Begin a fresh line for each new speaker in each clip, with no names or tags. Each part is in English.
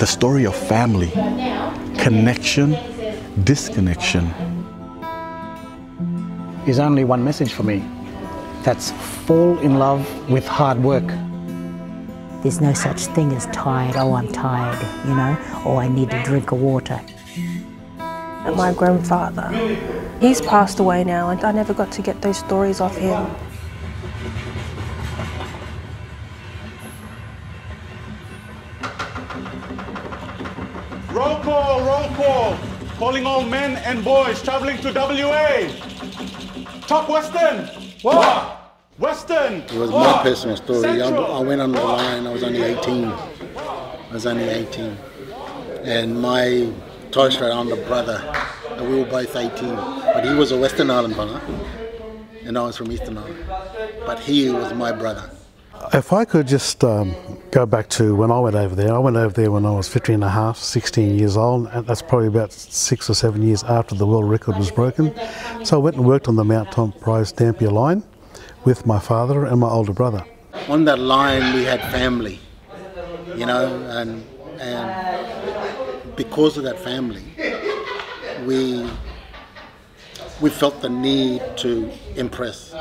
the story of family, connection, disconnection.
There's only one message for me. That's fall in love with hard work.
There's no such thing as tired, oh I'm tired, you know, or I need a drink of water.
My grandfather, he's passed away now and I never got to get those stories of him.
Roll call, roll call. Calling all men and boys traveling to WA. Top Western. What? Western.
It was my personal story. I went on the line, I was only 18. And my Torres Strait Islander brother, we were both 18. But he was a Western Island brother, and I was from Eastern Island. But he was my brother.
If I could just go back to when I went over there. I went over there when I was 15 and a half, 16 years old, and that's probably about 6 or 7 years after the world record was broken. So I went and worked on the Mount Tom Price Dampier line with my father and my older brother.
On that line we had family, you know, and because of that family, we felt the need to impress.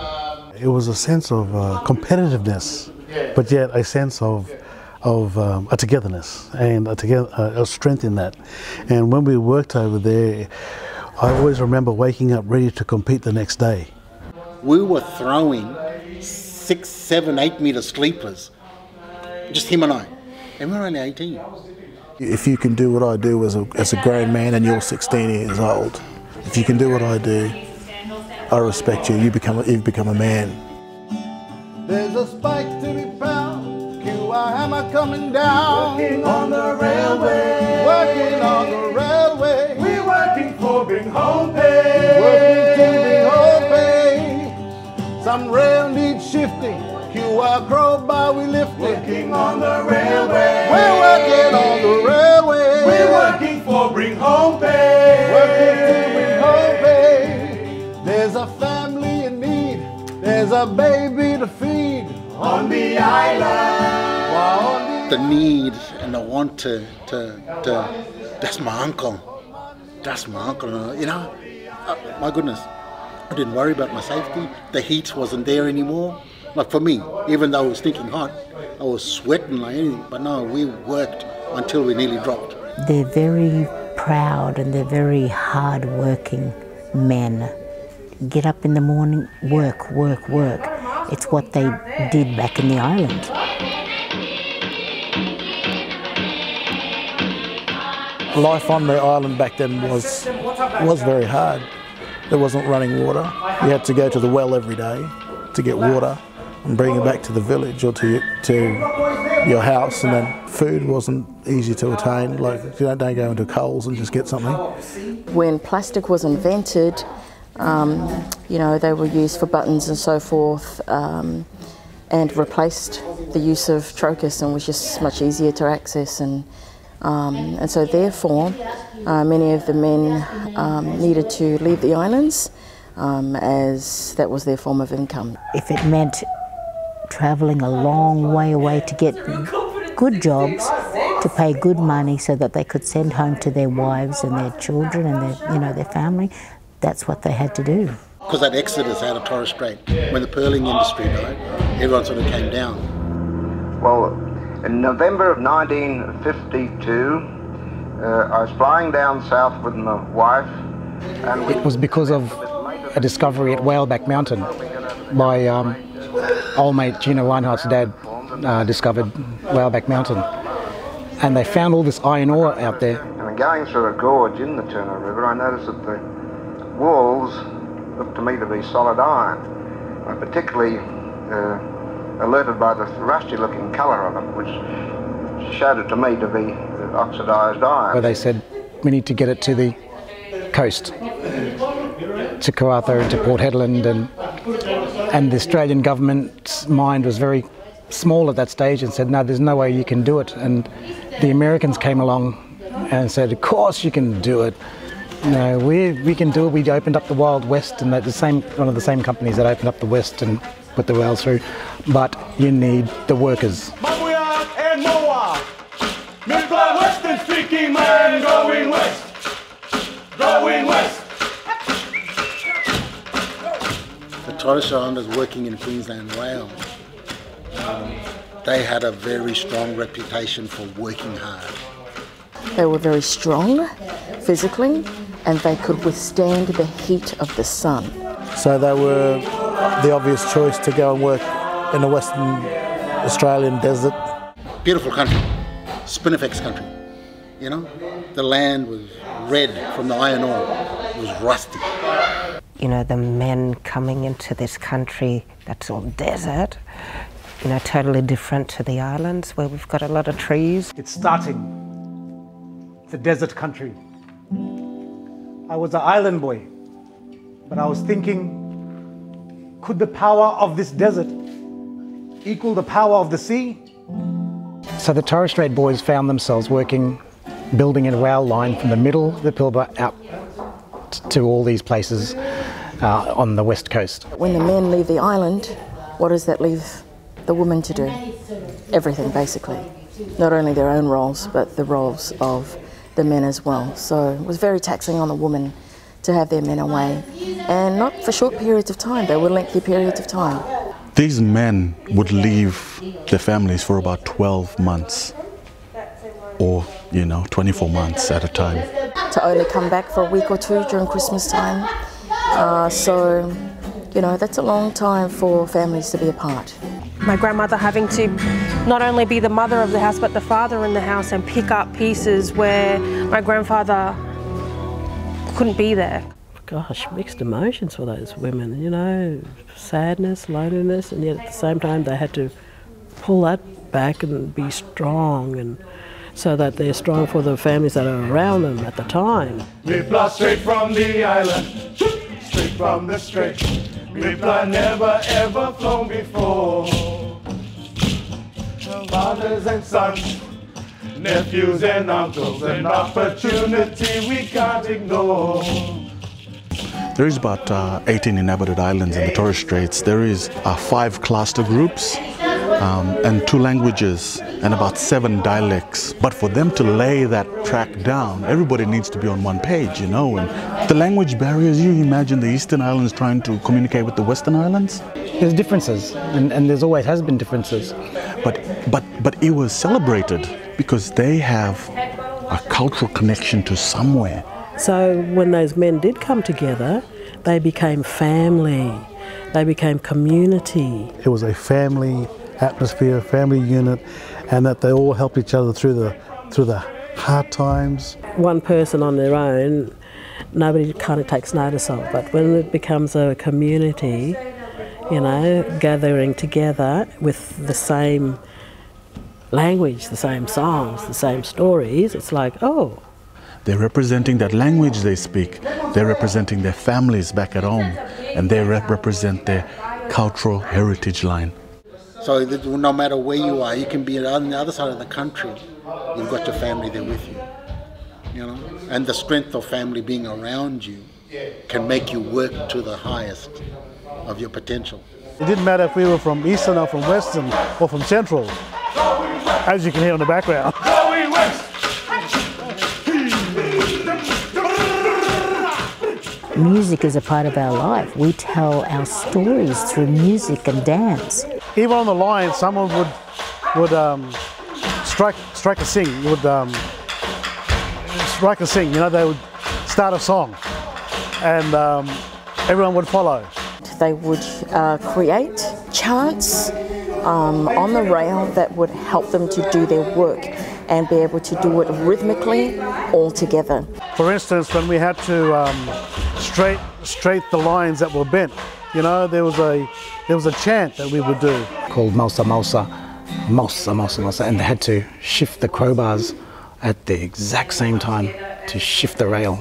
It was a sense of competitiveness, but yet a sense of a togetherness and a strength in that. And when we worked over there, I always remember waking up ready to compete the next day.
We were throwing 6, 7, 8 metre sleepers, just him and I, and we were only 18.
If you can do what I do as a grown man and you're 16 years old, if you can do what I do, I respect you. You've become a man.
There's a spike to be found, QI hammer coming down.
Working on the railway.
Working on the railway.
We're working for big home pay.
Working to big home pay. Some rail needs shifting. QI crowbar we lifting.
Working on the railway.
We're working on the railway.
We're working for bring home pay.
Working to bring home pay. There's a family in need. There's a baby to feed
on the island.
The need and the want to that's my uncle. That's my uncle, you know. My goodness, I didn't worry about my safety. The heat wasn't there anymore. Like for me, even though it was stinking hot, I was sweating like anything. But no, we worked until we nearly dropped.
They're very proud and they're very hard-working men. Get up in the morning, work, work, work. It's what they did back in the island.
Life on the island back then was very hard. There wasn't running water. You had to go to the well every day to get water and bring it back to the village or to your house, and then food wasn't easy to attain. Like, you don't go into Coles and just get something.
When plastic was invented, you know, they were used for buttons and so forth, and replaced the use of trochus and was just much easier to access. And so therefore, many of the men needed to leave the islands, as that was their form of income.
If it meant travelling a long way away to get good jobs, to pay good money so that they could send home to their wives and their children and their, you know, their family, that's what they had to do.
Because that exodus out of Torres Strait, when the pearling industry died, everyone sort of came down.
Well, in November of 1952, I was flying down south with my wife. And
it was because of a discovery at Whaleback Mountain by old mate Gina Reinhardt's dad discovered Whaleback Mountain. And they found all this iron ore out there.
And going through a gorge in the Turner River, I noticed that the walls looked to me to be solid iron. I particularly alerted by the rusty-looking colour of it, which showed it to me to be oxidised iron.
Where they said, we need to get it to the coast, to Karratha and to Port Hedland, and the Australian government's mind was very small at that stage and said, no, there's no way you can do it. And the Americans came along and said, of course you can do it. No, we can do it. We opened up the Wild West, and one of the same companies that opened up the West and put the rails through. But you need the workers.
Mabuya and Moa, Midway Western
Speaking man going west. Going west.
The Torres Strait Islanders working in Queensland Rail, they had a very strong reputation for working hard.
They were very strong physically, and they could withstand the heat of the sun.
So they were the obvious choice to go and work in the Western Australian desert.
Beautiful country, spinifex country. You know, the land was red from the iron ore. It was rusty.
You know, the men coming into this country that's all desert, you know, totally different to the islands where we've got a lot of trees.
It's starting. It's a desert country. I was an island boy, but I was thinking, could the power of this desert equal the power of the sea? So the Torres Strait boys found themselves working, building a rail line from the middle of the Pilbara out to all these places on the west coast.
When the men leave the island, what does that leave the women to do? Everything, basically. Not only their own roles, but the roles of the men as well. So it was very taxing on the women to have their men away. And not for short periods of time, they were lengthy periods of time.
These men would leave their families for about 12 months or, 24 months at a time.
To only come back for a week or two during Christmas time. So, that's a long time for families to be apart.
My grandmother having to not only be the mother of the house, but the father in the house and pick up pieces where my grandfather couldn't be there.
Gosh, mixed emotions for those women, sadness, loneliness, and yet at the same time they had to pull that back and be strong, and so that they're strong for the families that are around them at the time.
We fly straight from the island, straight from the Strait. We fly never ever flown before. Fathers and sons, nephews and uncles, an opportunity we can't ignore.
There is about 18 inhabited islands in the Torres Straits. There is 5 cluster groups and 2 languages and about 7 dialects. But for them to lay that track down, everybody needs to be on one page, And the language barriers, you imagine the Eastern Islands trying to communicate with the Western Islands?
There's differences, and there's always has been differences.
But it was celebrated because they have a cultural connection to somewhere.
So when those men did come together, they became family, they became community.
It was a family atmosphere, family unit, and that they all helped each other through the hard times.
One person on their own, nobody kind of takes notice of, but when it becomes a community, gathering together with the same language, the same songs, the same stories, it's like, oh.
They're representing that language they speak. They're representing their families back at home, and they represent their cultural heritage line.
So that no matter where you are, you can be on the other side of the country. You've got your family there with you, And the strength of family being around you can make you work to the highest of your potential.
It didn't matter if we were from Eastern or from Western or from Central, as you can hear in the background.
Music is a part of our life. We tell our stories through music and dance.
Even on the line, someone would strike a sing. Strike a sing. They would start a song, and everyone would follow.
They would create chants on the rail that would help them to do their work and be able to do it rhythmically all together.
For instance, when we had to straight the lines that were bent, there was a chant that we would do
called Mausa Mausa, Mausa Mausa Mausa, and they had to shift the crowbars at the exact same time to shift the rail.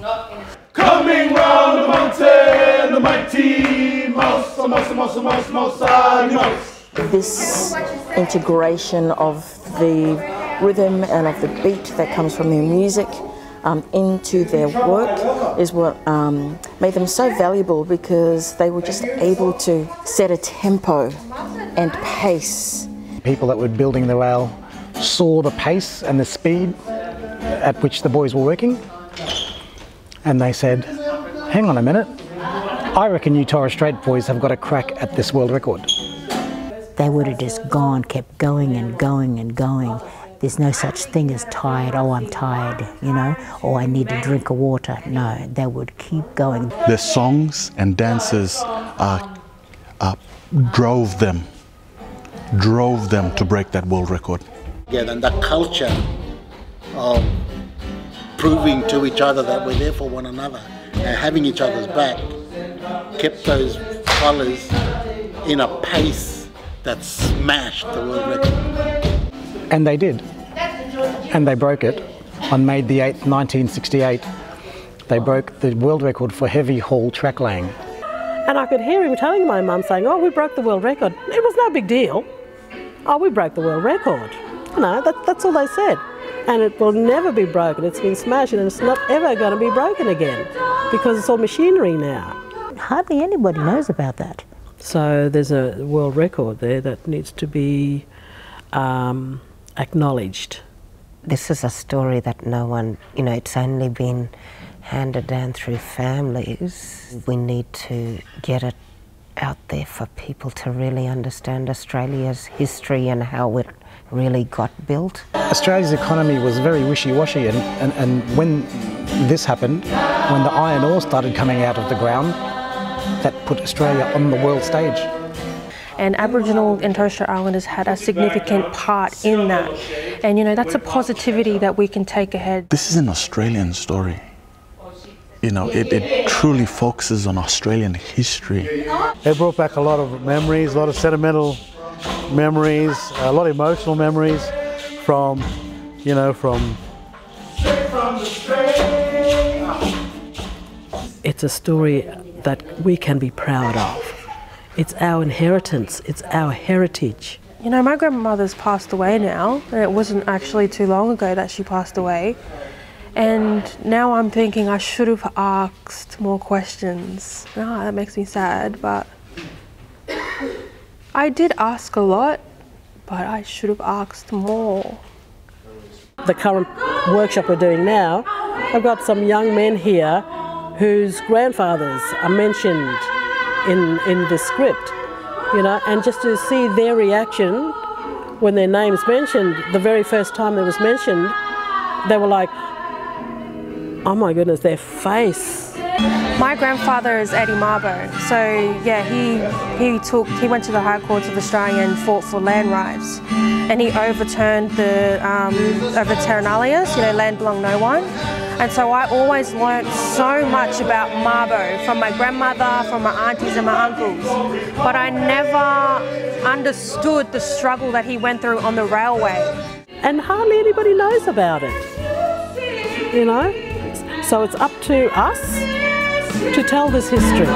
Coming round the mountain, the mighty Mausa Mausa Mausa Mausa Mausa Mausa.
This integration of the rhythm and of the beat that comes from their music into their work is what made them so valuable, because they were just able to set a tempo and pace.
People that were building the rail saw the pace and the speed at which the boys were working, and they said, hang on a minute, I reckon you Torres Strait boys have got a crack at this world record.
They would have just kept going and going and going. There's no such thing as tired, oh I'm tired, you know, or I need a drink of water. No, they would keep going.
Their songs and dances drove them to break that world record.
Yeah, and the culture of proving to each other that we're there for one another and having each other's back kept those colours in a pace that smashed the world record.
And they did. And they broke it on May the 8th, 1968. They broke the world record for heavy haul track laying.
And I could hear him telling my mum, saying, oh, we broke the world record. It was no big deal. Oh, we broke the world record. You know, that's all they said. And it will never be broken. It's been smashed and it's not ever going to be broken again because it's all machinery now.
Hardly anybody knows about that.
So there's a world record there that needs to be acknowledged.
This is a story that no one, you know, it's only been handed down through families. We need to get it out there for people to really understand Australia's history and how it really got built.
Australia's economy was very wishy-washy, and when this happened, when the iron ore started coming out of the ground, that put Australia on the world stage.
And Aboriginal and Torres Strait Islanders had a significant part in that. And you know, that's a positivity that we can take ahead.
This is an Australian story. You know, it truly focuses on Australian history.
It brought back a lot of memories, a lot of sentimental memories, a lot of emotional memories from, you know, from...
It's a story that we can be proud of. It's our inheritance, it's our heritage.
You know, my grandmother's passed away now, and it wasn't actually too long ago that she passed away. And now I'm thinking I should have asked more questions. Oh, that makes me sad, but I did ask a lot, but I should have asked more.
The current workshop we're doing now, I've got some young men here whose grandfathers are mentioned in the script, you know, and just to see their reaction when their name's mentioned, the very first time it was mentioned, they were like, oh my goodness, their face.
My grandfather is Eddie Marbo, so yeah, he went to the High Courts of Australia and fought for land rights, and he overturned the over terra nullius, you know, land belonged no one. And so I always learnt so much about Marbo from my grandmother, from my aunties and my uncles, but I never understood the struggle that he went through on the railway.
And hardly anybody knows about it, you know? So it's up to us to tell this history.